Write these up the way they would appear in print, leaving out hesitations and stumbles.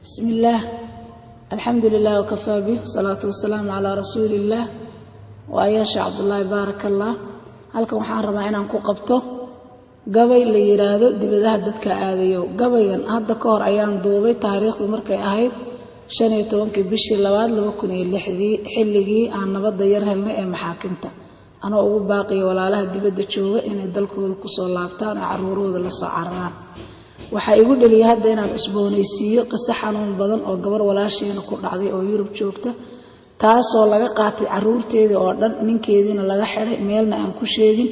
بسم الله الحمد لله وكفى به والصلاة والسلام على رسول الله وأياش عبد الله بارك الله halkan waxaan rabaa inaan ku qabto gabay la yiraahdo dibadaha dadka aadayo gabaygan hadda ka hor ayaan duubay taariikhdu markay ahayd 15 bishii 2006 xilligii aan nabadda yar helnay ee maxaakiimta ana ugu baaqiyo walaalaha dibadda jooga inay dalkooda ku soo laabtaan oo caruurooda la soo cararaan waxa igu dhaliyay hadda inaan isboonaysiiyo qiso xanuun badan oo gabar walaasheena ku dhacday oo Yurub joogta taasoo laga qaatay caruurteeda oo dhan ninkeedina laga xiray meelna aan ku sheegin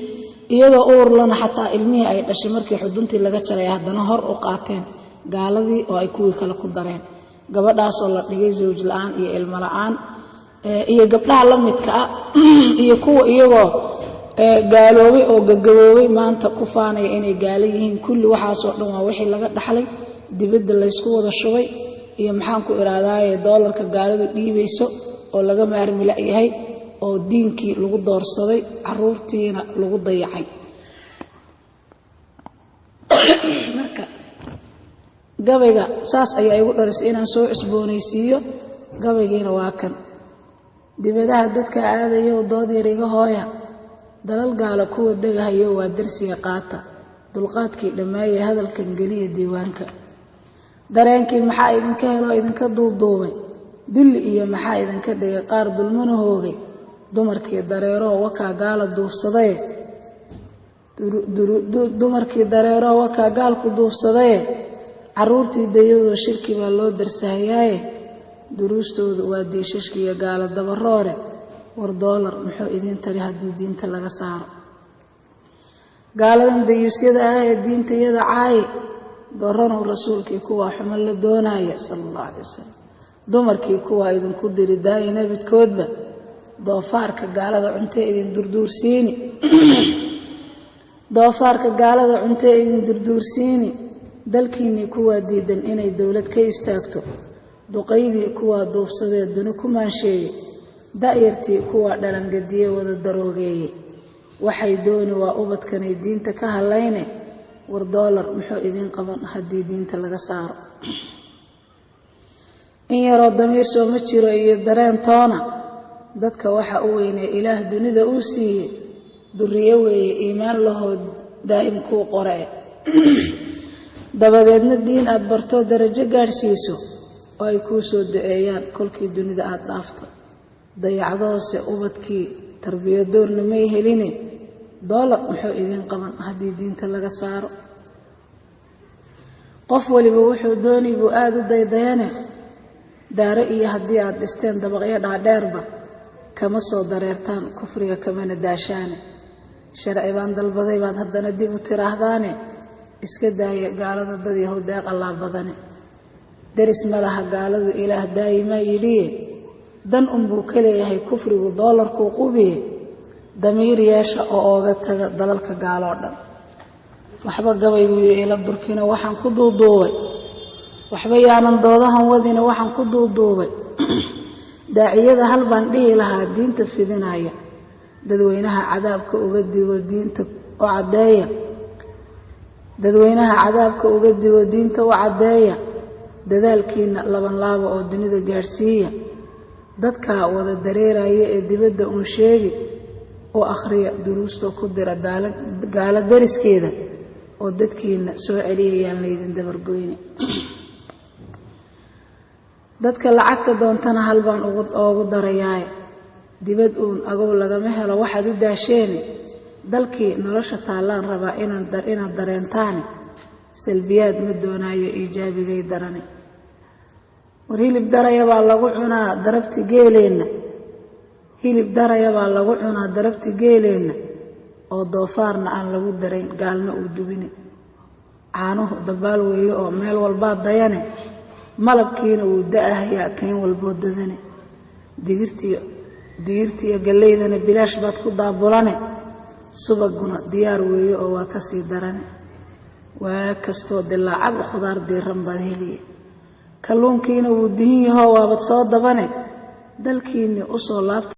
iyadoo uur lana xataa ilmihii ay dhashay markii xuduntii laga jaray haddana hor u qaateen gaaladii oo ay kuwii kale ku dareen gabadhaas oo la dhigay zawj la'aan iyo ilmo la'aan iyo gabdhaha la midka ah iyo kuwa iyagoo gaaloobay oo gagaboobay maanta ku faanaya inay gaalo yihiin kulli waxaas oo dhan waa wixii laga dhaxlay dibadda la isku wada shubay iyo maxaan ku iraadaaye doolarka gaaladu dhiibayso oo laga maarmi la'yahay oo diinkii lagu doorsaday caruurtiina lagu dayacay marka gabayga saas ayaa igu dharisay inaan soo isboonaysiiyo gabaygiina waa kan dibadaha dadka aadayo dood yar iga hooya dalal gaalo kuwa degahayo waa darsiga qaata dulqaadkii dhammaayay hadalkan geliya diiwaanka dareenkii maxaa idinka helo idinka duuduubay dulli iyo maxaa idinka dhigay qaar dulmana hoogay dumarkii dareero wakaa gaala duufsaday dumarkii dareero wakaa gaalku duufsaday caruurtii dayoodo shirki baa loo darsahayay duruustoodu waa diishashkiya gaala dabaroore war doolar muxuu idin tari haddii diinta laga saaro gaaladan dayuusyada ah ee diintayada caay doorano rasuulkii kuwa xuman la doonaya sallallahu alayhi wasallam dumarkii kuwa idinku diri daayina bidkoodba doofaarka gaalada cunto idin durduursiini doofaarka gaalada cunto idin durduursiini dalkiini kuwa diidan inay dawlad ka istaagto duqaydii kuwa duufsadee duna ku maansheeyay daayirtii kuwa dhalangadiye wada daroogeeyay waxay dooni waa ubadkanay diinta ka halayne war doolar muxuu idin qaban haddii diinta laga saaro in yaroo damiir soo ma jiro iyo dareen toona dadka waxa u weynay ilaah dunida uu siiyey duriye weeye iimaan lahoo daa'im kuu qore dabadeedna diin aad barto darajo gaadhsiiso oo ay kuu soo duceeyaan kolkii dunida aad dhaafto dayacdoose ubadkii tarbiyo doorna may heline doolar muxuu idin qaban haddii diinta laga saaro qof waliba wuxuu dooni buu aad u daydayane daaro iyo haddii aad dhisteen dabaqyo dhaadheerba kama soo dareertaan kufriga kamana daashaane sharci baan dalbaday baad haddana dib u tiraahdaane iska daaya gaalada dad yahow deeq allaa badane daris ma laha gaaladu ilaah daayimaa yidhiye dan unbuu ka leeyahay kufrigu doolarkuu qubiye damiir yeesha oo ooga taga dalalka gaaloo dhan waxba gabaygu ila burkina waxaan ku duuduubay waxba yaanan doodahan wadina waxaan ku duuduubay daaciyada hal baan dhihi lahaa diinta fidinaya dadweynaha cadaabka uga digo diinta oo cadeeya dadweynaha cadaabka uga digo diinta oo cadeeya dadaalkiina laban laabo oo dunida gaarsiiya dadka wada dareeraya ee dibadda uun sheegi oo akhriya duruusta ku dira gaala dariskeeda oo dadkiina soo celiyayaan leedin dabargoyne dadka lacagta doontana hal baan ugu darayaa dibad uun agow lagama helo waxaad u daasheen dalkii nolosha taalaan rabaa inaad dareentaan salbiyaad ma doonaayo iijaabigay darane war hilib daraya baa lagu cunaa darabti geeleenna hilib daraya baa lagu cunaa darabti geeleenna oo doofaarna aan lagu darayn gaalna uu dubine caanuhu dabaal weeye oo meel walba dayane malabkiina uu da'ahayaa kayn walboo dadane digirtiyo galeydana bilaash baad ku daabulane subaguna diyaar weeye oo waa ka sii darane waa kastoo dilaacad khudaar diiran baad heliye kalluunkiina wuu dihin yahoo waabad soo dabane dalkiinni u soo laabta